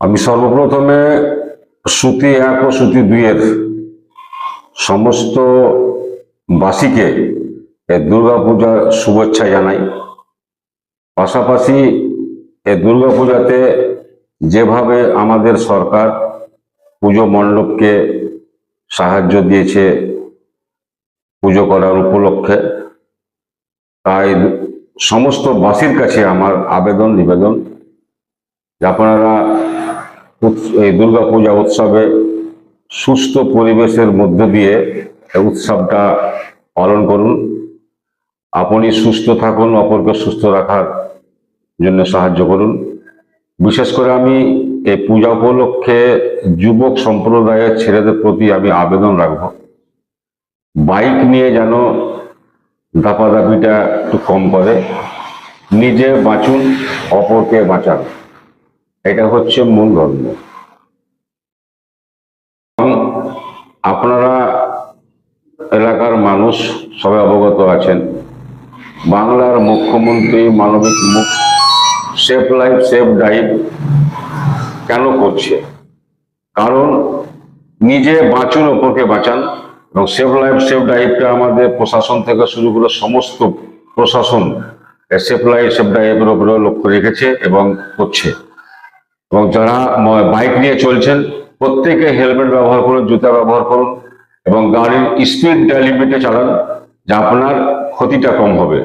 আমি সর্বপ্রথমে শ্রুতি 1 ও শ্রুতি 2 এর সমস্ত বাসীকে দুর্গাপূজার শুভেচ্ছা জানাই। পাশাপাশি এই দুর্গাপূজাতে যেভাবে আমাদের সরকার পুজো মণ্ডপকে সাহায্য দিয়েছে পুজো করার উপলক্ষে, তাই সমস্ত বাসীর কাছে আমার আবেদন নিবেদন যে আপনারা এই দুর্গাপূজা উৎসবে সুস্থ পরিবেশের মধ্য দিয়ে এই উৎসবটা পালন করুন। আপনি সুস্থ থাকুন, অপরকে সুস্থ রাখার জন্য সাহায্য করুন। বিশেষ করে আমি এই পূজা উপলক্ষে যুবক সম্প্রদায়ের ছেলেদের প্রতি আমি আবেদন রাখব, বাইক নিয়ে যেন দাপাদাপিটা একটু কম করে, নিজে বাঁচুন, অপরকে বাঁচান, এটা হচ্ছে মূল ধর্ম। আপনারা এলাকার মানুষ সবাই অবগত আছেন, বাংলার মুখ্যমন্ত্রী মানবিক মুখ সেভ লাইফ সেভ ডাইভ কেন করছে? কারণ নিজে বাঁচুন, অপরকে বাঁচান। এবং সেভ লাইফ সেভ ডাইভটা আমাদের প্রশাসন থেকে শুরু করে সমস্ত প্রশাসন সেভ লাইফ সেভ ডাইভের উপরে লক্ষ্য রেখেছে এবং করছে। এবং যারা বাইক নিয়ে চলছেন প্রত্যেকে হেলমেট ব্যবহার করুন, জুতা ব্যবহার করুন এবং গাড়ির স্পিড লিমিটে চালান, যা আপনার ক্ষতিটা কম হবে।